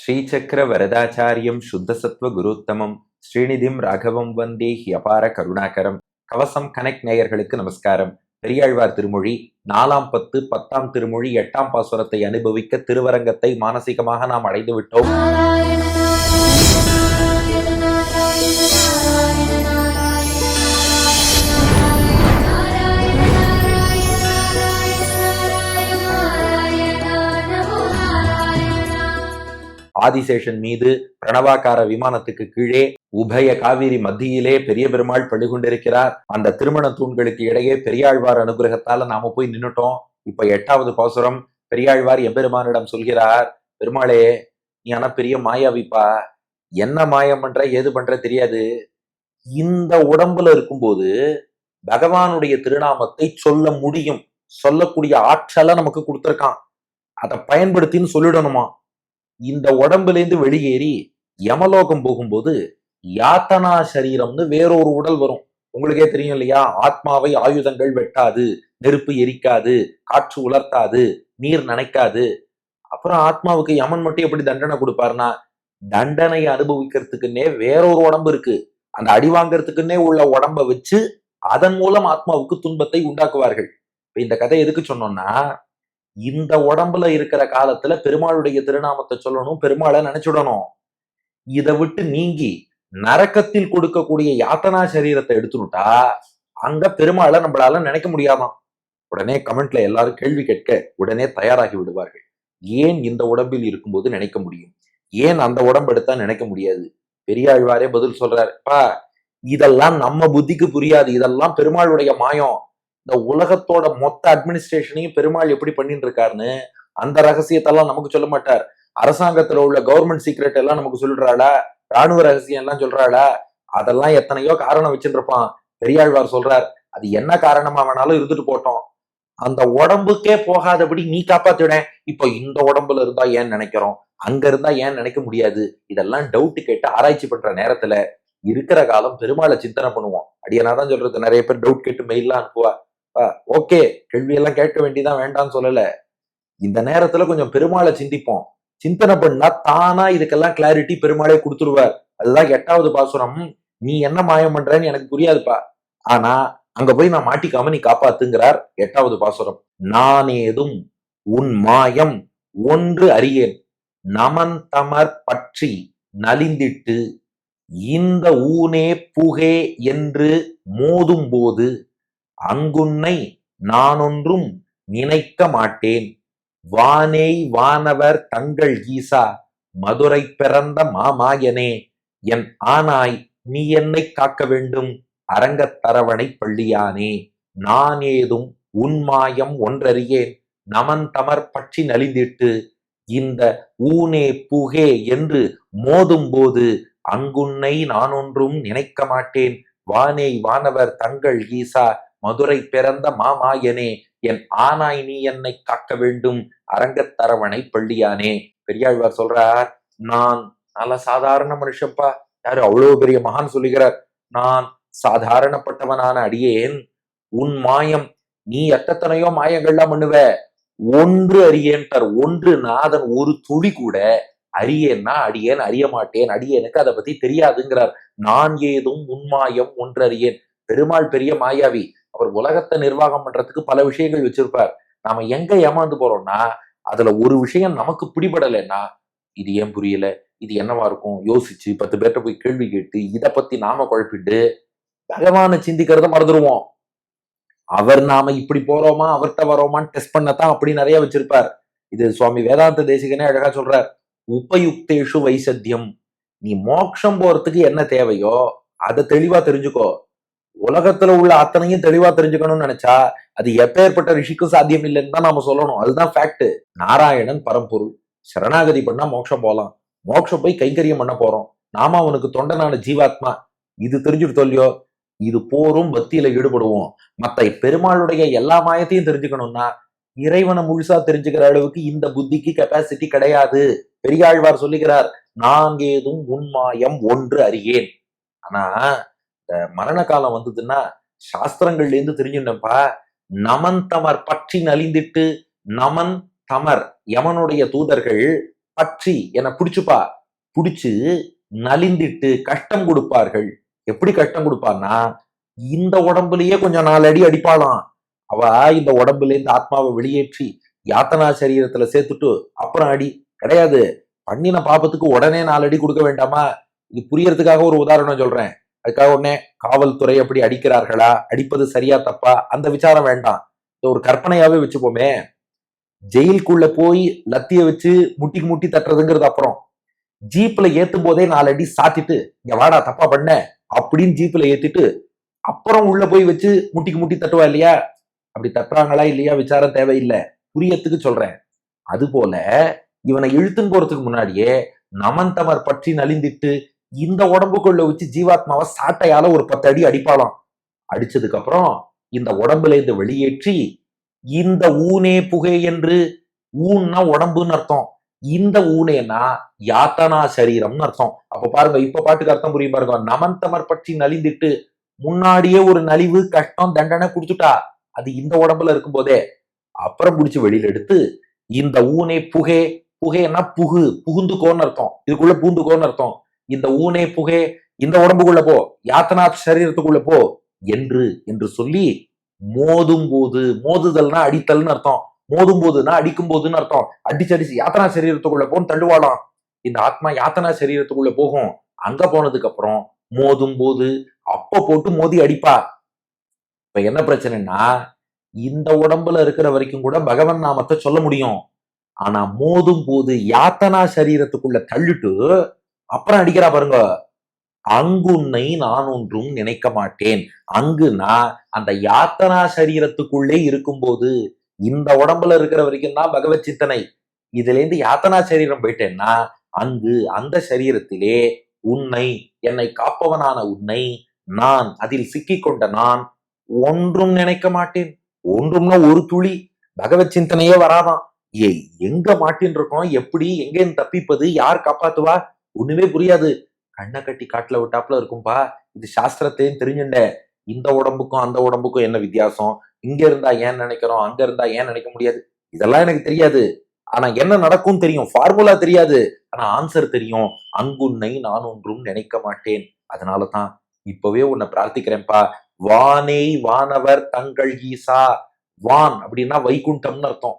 ஸ்ரீசக்கர வரதாச்சாரியம் சுத்தசத்வ குருத்தமம் ஸ்ரீநிதிம் ராகவம் வந்தே ஹியபார கருணாகரம். கவசம் கனெக்ட் நேயர்களுக்கு நமஸ்காரம். பெரியாழ்வார் திருமொழி 4 10 திருமொழி 8 பாசுரத்தை அனுபவிக்க திருவரங்கத்தை மானசீகமாக நாம் அடைந்து விட்டோம். ஆதிசேஷன் மீது பிரணவாக்கார விமானத்துக்கு கீழே உபய காவிரி மத்தியிலே பெரிய பெருமாள் பள்ளி கொண்டிருக்கிறார். அந்த திருமண தூண்களுக்கு இடையே பெரியாழ்வார் அனுகிரகத்தால நாம போய் நின்னுட்டோம். இப்ப 8வது பாசுரம் பெரியாழ்வார் எம்பெருமானிடம் சொல்கிறார், பெருமாளே நீ ஆனா பெரிய மாயாவிப்பா, என்ன மாயம் பண்ற ஏது பண்ற தெரியாது. இந்த உடம்புல இருக்கும்போது பகவானுடைய திருநாமத்தை சொல்ல முடியும், சொல்லக்கூடிய ஆற்றலை நமக்கு கொடுத்திருக்கான், அதை பயன்படுத்தின்னு சொல்லிடணுமா. இந்த உடம்புல இருந்து வெளியேறி யமலோகம் போகும்போது யாத்தனா சரீரம்னு வேறொரு உடல் வரும். உங்களுக்கே தெரியும் இல்லையா, ஆத்மாவை ஆயுதங்கள் வெட்டாது, நெருப்பு எரிக்காது, காற்று உலர்த்தாது, நீர் நனைக்காது. அப்புறம் ஆத்மாவுக்கு யமன் மட்டும் எப்படி தண்டனை கொடுப்பாருன்னா, தண்டனை அனுபவிக்கிறதுக்குன்னே வேறொரு உடம்பு இருக்கு, அந்த அடி வாங்கறதுக்குன்னே உள்ள உடம்ப வச்சு அதன் மூலம் ஆத்மாவுக்கு துன்பத்தை உண்டாக்குவார்கள். இந்த கதை எதுக்கு சொன்னோம்னா, இந்த உடம்புல இருக்கிற காலத்துல பெருமாளுடைய திருநாமத்தை சொல்லணும், பெருமாளை நினைச்சுடணும். இதை விட்டு நீங்கி நரக்கத்தில் கொடுக்கக்கூடிய யாத்தனா சரீரத்தை எடுத்துட்டா அங்க பெருமாளை நம்மளால நினைக்க முடியாதான். உடனே கமெண்ட்ல எல்லாரும் கேள்வி கேட்க உடனே தயாராகி விடுவார்கள். ஏன் இந்த உடம்பில் இருக்கும்போது நினைக்க முடியும், ஏன் அந்த உடம்பு எடுத்தா நினைக்க முடியாது? பெரியாழ்வாரே பதில் சொல்றாரு, பா இதெல்லாம் நம்ம புத்திக்கு புரியாது, இதெல்லாம் பெருமாளுடைய மாயம். இந்த உலகத்தோட மொத்த அட்மினிஸ்ட்ரேஷனையும் பெருமாள் எப்படி பண்ணிட்டு இருக்காருன்னு அந்த ரகசியத்தெல்லாம் நமக்கு சொல்ல மாட்டார். அரசாங்கத்துல உள்ள கவர்மெண்ட் சீக்ரெட் எல்லாம் நமக்கு சொல்றாளா, ராணுவ ரகசியம் எல்லாம் சொல்றாளா, அதெல்லாம் எத்தனையோ காரணம் வச்சுட்டு இருப்பான். பெரியாழ்வார் சொல்றார், அது என்ன காரணமா வேணாலும் இருந்துட்டு போட்டோம், அந்த உடம்புக்கே போகாதபடி நீ காப்பாத்திட. இப்போ இந்த உடம்புல இருந்தா ஏன் நினைக்கிறோம், அங்க இருந்தா ஏன் நினைக்க முடியாது, இதெல்லாம் டவுட் கேட்டு ஆராய்ச்சி பண்ற நேரத்துல இருக்கிற காலம் பெருமாளை சிந்தனை பண்ணுவோம். அடியனாதான் சொல்றது, நிறைய பேர் டவுட் கேட்டு மெயிலாம் அனுப்புவா. ஓகே, கேள்வியெல்லாம் கேட்க வேண்டியதான், வேண்டாம்னு சொல்லல. இந்த நேரத்துல கொஞ்சம் பெருமாளை சிந்திப்போம், சிந்தனை பண்ணா தானா இதுக்கெல்லாம் கிளாரிட்டி பெருமாளே கொடுத்துருவார். அதுதான் 8வது பாசுரம். நீ என்ன மாயம் பண்றன்னு எனக்கு புரியாதுப்பா, ஆனா அங்க போய் நான் மாட்டிக்காம நீ காப்பாத்துங்கிறார் 8வது பாசுரம். நானேதும் உன் மாயம் ஒன்று அறியேன், நமன் தமர் பற்றி நலிந்திட்டு இந்த ஊனே புகே என்று மோதும் போது அங்குன்னை நானொன்றும் நினைக்க மாட்டேன். வானேய் வானவர் தங்கள் ஈசா மதுரை பிறந்த மாமாயனே, என் ஆனாய் நீ என்னை காக்க வேண்டும் அரங்கத்தரவணை பள்ளியானே. நான் ஏதும் உன்மாயம் ஒன்றறியேன், நமன் தமர் பற்றி நலிந்திட்டு இந்த ஊனே புகே என்று மோதும் போது அங்குன்னை நானொன்றும் நினைக்க மாட்டேன். வானேய் வானவர் தங்கள் ஈசா மதுரை பிறந்த மாமாயனே, என் ஆனாய் நீ என்னை காக்க வேண்டும் அரங்கத்தரவணை பள்ளியானே. பெரியாழ்வார் சொல்றார், நான் நல்ல சாதாரண மனுஷப்பா, யாரு அவ்வளவு பெரிய மகான் சொல்லுகிறார், நான் சாதாரணப்பட்டவனான அடியேன், உன் மாயம் நீ எத்தனையோ மாயங்கள்லாம் பண்ணுவ, ஒன்று அறியேன்ட்டார். ஒன்று நாதன் ஒரு துளி கூட அறியேன்னா அடியேன் அறிய மாட்டேன், அடியேனுக்கு அதை பத்தி தெரியாதுங்கிறார். நான் ஏதும் உன்மாயம் ஒன்று அறியேன். பெருமாள் பெரிய மாயாவி, அவர் உலகத்தை நிர்வாகம் பண்றதுக்கு பல விஷயங்கள் வச்சிருப்பார். நாம எங்க ஏமாந்து போறோம்னா, அதுல ஒரு விஷயம் நமக்கு பிடிபடலைன்னா, இது ஏன் புரியல, இது என்னவா இருக்கும் யோசிச்சு 10 பேர்ட்ட போய் கேள்வி கேட்டு இதை பத்தி நாம குழப்பிட்டு பகவானை சிந்திக்கிறத மறந்துடுவோம். அவர் நாம இப்படி போறோமா அவர்கிட்ட வரோமான்னு டெஸ்ட் பண்ணத்தான் அப்படி நிறைய வச்சிருப்பார். இது சுவாமி வேதாந்த தேசிகனே அழகா சொல்றார், உபயுக்தேஷு வைசத்தியம். நீ மோட்சம் போறதுக்கு என்ன தேவையோ அதை தெளிவா தெரிஞ்சுக்கோ. உலகத்துல உள்ள அத்தனையும் தெளிவா தெரிஞ்சுக்கணும்னு நினைச்சா அது எப்பேற்பட்ட ரிஷிக்கும் சாத்தியம் இல்லைன்னு தான் நாம சொல்லணும். அதுதான் ஃபேக்ட். நாராயணன் பரம்பொருள், சரணாகதி பண்ணா மோட்சம் போலாம், மோட்சம் போய் கைங்கரியம் பண்ண போறோம், நாம அவனுக்கு தொண்டனான ஜீவாத்மா, இது தெரிஞ்சுட்டு சொல்லியோ இது போரும் பக்தியில ஈடுபடுவோம். மத்த பெருமாளுடைய எல்லா மாயத்தையும் தெரிஞ்சுக்கணும்னா இறைவனை முழுசா தெரிஞ்சுக்கிற அளவுக்கு இந்த புத்திக்கு கெப்பாசிட்டி கிடையாது. பெரியாழ்வார் சொல்லுகிறார், நான் ஏதும் உன்மாயம் ஒன்று அறியேன். ஆனா இந்த மரண காலம் வந்ததுன்னா சாஸ்திரங்கள்ல இருந்து தெரிஞ்சுட்டப்பா, நமன் தமர் பற்றி நலிந்திட்டு, நமன் தமர் யமனுடைய தூதர்கள் பற்றி என்னை பிடிச்சுப்பா, பிடிச்சு நலிந்திட்டு கஷ்டம் கொடுப்பார்கள். எப்படி கஷ்டம் கொடுப்பான்னா, இந்த உடம்புலயே கொஞ்சம் 4 அடி அடிப்பாளாம். அவ இந்த உடம்புல இந்த ஆத்மாவை வெளியேற்றி யாத்தனா சரீரத்துல சேர்த்துட்டு அப்புறம் அடி கிடையாது. பண்ணின பாப்பத்துக்கு உடனே 4 அடி கொடுக்க வேண்டாமா? இது புரியறதுக்காக ஒரு உதாரணம் சொல்றேன். அதுக்காக உடனே காவல்துறை அப்படி அடிக்கிறார்களா, அடிப்பது சரியா தப்பா, அந்த விசாரம் வேண்டாம். ஒரு கற்பனையாவே வச்சுப்போமே. ஜெயிலுக்குள்ள போய் லத்திய வச்சு முட்டிக்கு முட்டி தட்டுறதுங்கிறது அப்புறம். ஜீப்ல ஏத்தும் போதே 4 அடி சாத்திட்டு, இங்க வாடா தப்பா பண்ண அப்படின்னு ஜீப்ல ஏத்திட்டு அப்புறம் உள்ள போய் வச்சு முட்டிக்கு முட்டி தட்டுவா இல்லையா? அப்படி தட்டுறாங்களா இல்லையா விசாரம் தேவையில்லை, புரியத்துக்கு சொல்றேன். அது போல இவனை இழுத்துன்னு போறதுக்கு முன்னாடியே நமந்தமர் பற்றி நலிந்திட்டு இந்த உடம்புக்குள்ள வச்சு ஜீவாத்மாவை சாட்டையால ஒரு 10 அடி அடிப்பாளாம். அடிச்சதுக்கு அப்புறம் இந்த உடம்புல இருந்து வெளியேற்றி இந்த ஊனே புகை என்று, ஊன்னா உடம்புன்னு அர்த்தம், இந்த ஊனேனா யாத்தனா சரீரம்னு அர்த்தம். அப்ப பாருங்க, இப்ப பாட்டுக்கு அர்த்தம் புரியும் பாருங்க. நமந்தமர் பற்றி நலிந்திட்டு முன்னாடியே ஒரு நலிவு கஷ்டம் தண்டனை கொடுத்துட்டா, அது இந்த உடம்புல இருக்கும் போதே. அப்புறம் பிடிச்சு வெளியில எடுத்து இந்த ஊனே புகை, புகைன்னா புகு, புகுந்துக்கோன்னு அர்த்தம், இதுக்குள்ள பூந்துக்கோன்னு அர்த்தம். இந்த ஊனே புகை, இந்த உடம்புக்குள்ள போ, யாத்தனா சரீரத்துக்குள்ள போ என்று என்று சொல்லி மோதும் போது, மோதுதல்னா அடித்தல்னு அர்த்தம், மோதும் போதுன்னா அடிக்கும் போதுன்னு அர்த்தம். அடிச்சு யாத்தனா சரீரத்துக்குள்ள போன்னு தள்ளுவாளாம். இந்த ஆத்மா யாத்தனா சரீரத்துக்குள்ள போகும். அங்க போனதுக்கு அப்புறம் மோதும் போது அப்ப போட்டு மோதி அடிப்பா. இப்ப என்ன பிரச்சனைன்னா, இந்த உடம்புல இருக்கிற வரைக்கும் கூட பகவன் நாமத்தை சொல்ல முடியும். ஆனா மோதும் போது யாத்தனா சரீரத்துக்குள்ள தள்ளிட்டு அப்புறம் அடிக்கிறா பாருங்க. அங்குன்னை நான் ஒன்றும் நினைக்க மாட்டேன். அங்குனா அந்த யாத்தனா சரீரத்துக்குள்ளே இருக்கும்போது, இந்த உடம்புல இருக்கிற வரைக்கும் தான் பகவத் சிந்தனை. இதுல இருந்து யாத்தனா சரீரம் போயிட்டேன்னா, அங்கு அந்த சரீரத்திலே உன்னை, என்னை காப்பவனான உன்னை, நான் அதில் சிக்கிக்கொண்ட நான் ஒன்றும் நினைக்க மாட்டேன். ஒன்றும்னா ஒரு துளி பகவத் சிந்தனையே வராதான். எங்க மாட்டின் இருக்கோம், எப்படி எங்க தப்பிப்பது, யார் காப்பாத்துவா, ஒண்ணுமே புரியாது. கண்ணை கட்டி காட்டுல விட்டாப்புல இருக்கும்பா. இது சாஸ்திரத்தையும் தெரிஞ்சுண்ட. இந்த உடம்புக்கும் அந்த உடம்புக்கும் என்ன வித்தியாசம், இங்க இருந்தா ஏன் நினைக்கிறோம், அங்க இருந்தா ஏன் நினைக்க முடியாது, இதெல்லாம் எனக்கு தெரியாது. ஆனா என்ன நடக்கும் தெரியும், ஃபார்முலா தெரியாது, ஆனா ஆன்சர் தெரியும். அங்குன்னை நான் ஒன்றும் நினைக்க மாட்டேன். அதனாலதான் இப்பவே உன்னை பிரார்த்திக்கிறேன்ப்பா. வானே வானவர் தங்கள் ஈசா. வான் அப்படின்னா வைகுண்டம்னு அர்த்தம்.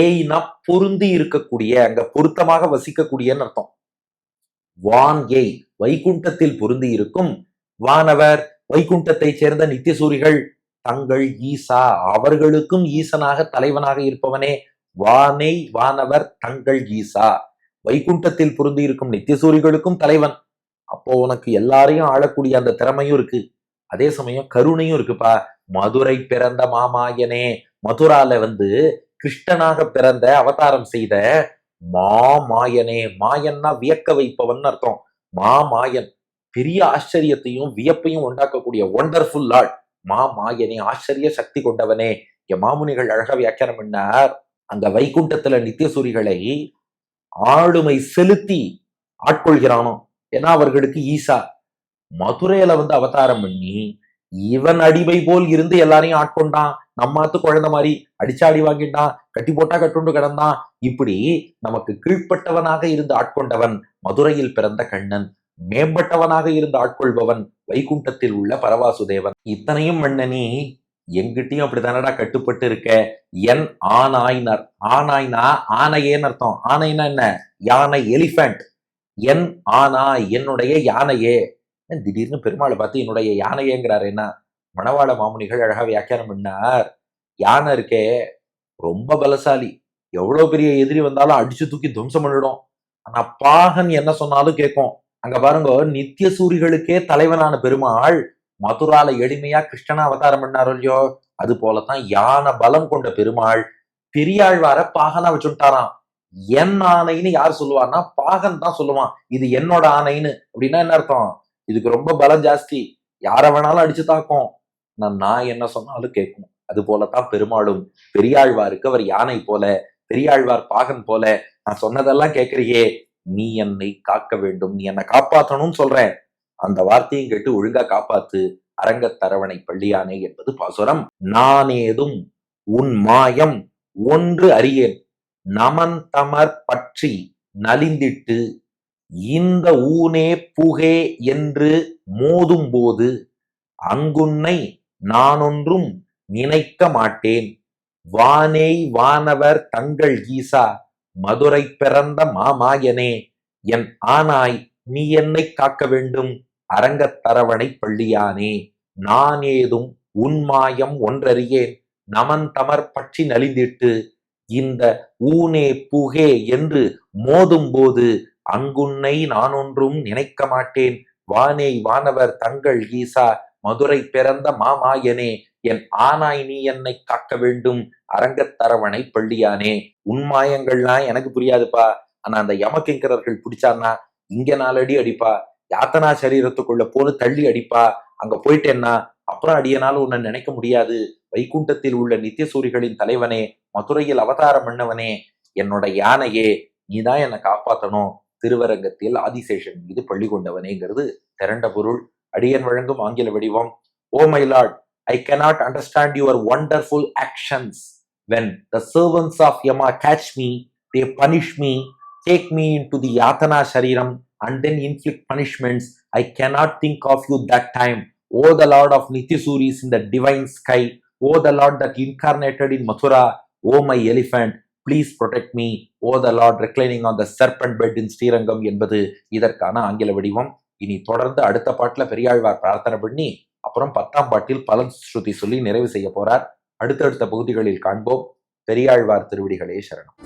ஏய்னா பொருந்தி இருக்கக்கூடிய, அங்க பொருத்தமாக வசிக்கக்கூடியன்னு அர்த்தம். வான் ஏய், வைகுண்டத்தில் பொருந்தி இருக்கும். வானவர், வைகுண்டத்தை சேர்ந்த நித்தியசூரிகள். தங்கள் ஈசா, அவர்களுக்கும் ஈசனாக தலைவனாக இருப்பவனே. வானை வானவர் தங்கள் ஈசா, வைகுண்டத்தில் பொருந்தி இருக்கும் நித்தியசூரிகளுக்கும் தலைவன். அப்போ உனக்கு எல்லாரையும் ஆளக்கூடிய அந்த திறமையும் இருக்கு, அதே சமயம் கருணையும் இருக்குப்பா. மதுரை பிறந்த மாமாயனே, மதுரால கிருஷ்ணனாக பிறந்த அவதாரம் செய்த மாமாயனே. மாயன்னா வியக்க வைப்பவன் அர்த்தம். மாமாயன், பெரிய ஆச்சரியத்தையும் வியப்பையும் உண்டாக்கக்கூடிய ஒண்டர்ஃபுல் லார்ட். மாமாயனே, ஆச்சரிய சக்தி கொண்டவனே. என் மாமுனிகள் அழகா வியாக்கியானம் பண்ணார். அங்க வைகுண்டத்துல நித்தியசூரிகளை ஆளுமை செலுத்தி ஆட்கொள்கிறானோ, ஏன்னா அவர்களுக்கு ஈசா. மதுரையில அவதாரம் பண்ணி இவன் அடிமை போல் இருந்து எல்லாரையும் ஆட்கொண்டான். நம்மாத்து குழந்தை மாதிரி அடிச்சாடி வாங்கிட்டான், கட்டி போட்டா கட்டுண்டு கிடந்தான். இப்படி நமக்கு கீழ்ப்பட்டவனாக இருந்து ஆட்கொண்டவன் மதுரையில் பிறந்த கண்ணன். மேம்பட்டவனாக இருந்து ஆட்கொள்பவன் வைகுண்டத்தில் உள்ள பரவாசுதேவன். இத்தனையும் மன்னனி எங்கிட்டையும் அப்படித்தானடா கட்டுப்பட்டு இருக்க. என் ஆனாய்னர், ஆனாய்னா ஆனையேன்னு அர்த்தம். ஆனைனா என்ன, யானை, எலிபென்ட். என் ஆனாய், என்னுடைய யானையே. திடீர்னு பெருமாளை பார்த்து என்னுடைய யானையேங்கிறாரு. என்ன, மணவாள மாமுனிகள் அழகா வியாக்கியானம் பண்ணார். யானை இருக்கே ரொம்ப பலசாலி, எவ்வளவு பெரிய எதிரி வந்தாலும் அடிச்சு தூக்கி துவம்சம் பண்ணிடும். ஆனா பாகன் என்ன சொன்னாலும் கேட்கும். அங்க பாருங்க, நித்திய சூரிகளுக்கே தலைவனான பெருமாள் மதுரால எளிமையா கிருஷ்ணனா அவதாரம் பண்ணாரோ இல்லையோ, அது போலதான் யானை பலம் கொண்ட பெருமாள் பெரியாழ்வார பாகனா வச்சுட்டாராம். என் ஆணைன்னு யார் சொல்லுவான்னா பாகன் தான் சொல்லுவான், இது என்னோட ஆணைன்னு. அப்படின்னா என்ன அர்த்தம், இதுக்கு ரொம்ப பலம் ஜாஸ்தி, யார வேணாலும் அடிச்சு தாக்கும், நான் என்ன சொன்னாலும் கேட்கும். அது போலதான் பெருமாளும். பெரியாழ்வாருக்கு அவர் யானை போல, பெரியாழ்வார் பாகன் போல. நான் சொன்னதெல்லாம் கேட்கறியே, நீ என்னை காக்க வேண்டும், நீ என்னை காப்பாற்றணும்னு சொல்றேன். அந்த வார்த்தையும் கேட்டு ஒழுங்கா காப்பாத்து. அரங்கத்தரவணை பள்ளியானே என்பது பாசுரம். நானேதும் உன் மாயம் ஒன்று அறியேன், நமன் தமர் பற்றி நலிந்திட்டு இந்த ஊனே புகே என்று மோதும்போது அங்குன்னை நானொன்றும் நினைக்க மாட்டேன். வானேய் வானவர் தங்கள் ஈசா மதுரை பிறந்த மாமாயனே, என் ஆனாய் நீ என்னை காக்க வேண்டும் அரங்கத்தரவணை பள்ளியானே. நான் ஏதும் உன்மாயம் ஒன்றறியேன் நமன் தமர் பற்றி நலிந்திட்டு இந்த ஊனே புகே என்று மோதும்போது அங்குன்னை நானொன்றும் நினைக்க மாட்டேன். வானேய் வானவர் தங்கள் ஈசா மதுரை பிறந்த மாமாயனே, என் ஆனாய் நீ என்னை காக்க வேண்டும் அரங்கத்தரவணை பள்ளியானே. உன்மாயங்கள்லாம் எனக்கு புரியாதுப்பா, ஆனா அந்த யமகிங்கரர்கள் பிடிச்சான்னா இங்க 4 அடி அடிப்பா, யாத்தனா சரீரத்துக்குள்ள போன்னு தள்ளி அடிப்பா. அங்க போயிட்டேன்னா அப்புறம் அடியனால உன்னை நினைக்க முடியாது. வைகுண்டத்தில் உள்ள நித்தியசூரிகளின் தலைவனே, மதுரையில் அவதாரம் பண்ணவனே, என்னோட யானையே, நீதான் என்னை காப்பாத்தணும். திருவரங்கத்தில் ஆதிசேஷன் மீது பள்ளி கொண்டவனேங்கிறது திரண்ட பொருள். அடியன் வழங்கும் ஆங்கில வடிவம். Oh my Lord, I cannot understand your wonderful actions. When the servants of Yama catch me, they punish me, take me into the Yatana Shariram and then inflict punishments. I cannot think of you that time. O the Lord of Nityasuris in the divine sky, O the Lord that incarnated in Mathura, O my elephant, please protect me. O the Lord reclining on the serpent bed in Srirangam என்பது இதற்கான ஆங்கில வடிவம். இனி தொடர்ந்து அடுத்த பாட்டுல பெரியாழ்வார் பிரார்த்தனை பண்ணி அப்புறம் 10ஆம் பாட்டில் பலன் ஸ்ருதி சொல்லி நிறைவு செய்ய போறார். அடுத்தடுத்த பகுதிகளில் காண்போம். பெரியாழ்வார் திருவடிகளே சரணம்.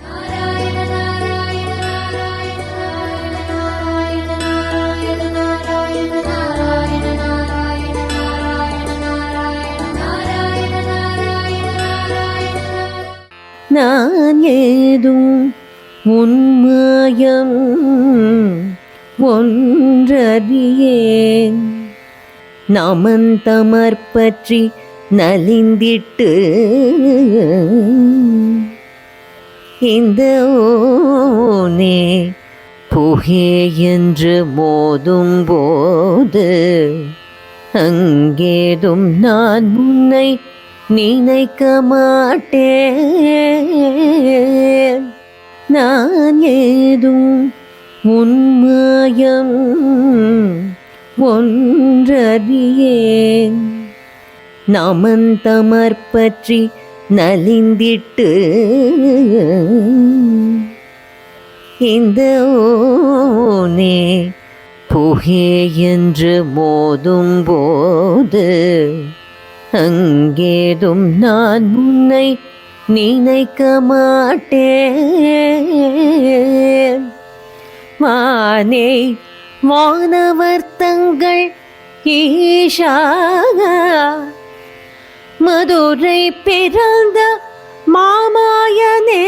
நான் ஏதும் உன்மாயம் ஒன்றறியேன் நமன் தமர் பற்றி நலிந்திட்டு இந்த ஓனே புகே என்று மோதும் போது அங்கேதும் நான் உன்னை நினைக்க மாட்டேன். நான் ஏதும் உன்மாயம் ஒன்றறியேன் நமன் தமர் பற்றி நலிந்திட்டு இந்த ஓனே புகே என்று மோதும் போது அங்கேதும் நான் உன்னை நினைக்க மாட்டேன். வானே வானவர் தங்கள் ஈஷா மதுரை பிறந்த மாமாயனே,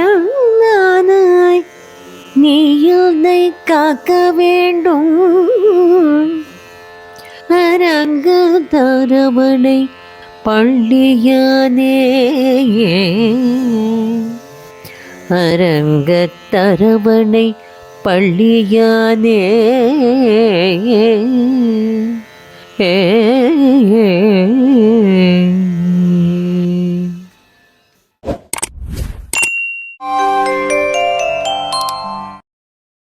என்னானாய் நீ என்னை காக்க வேண்டும் அரங்கத்தரவணை பள்ளியானே. அரங்கத்தரவணை பள்ளியானே.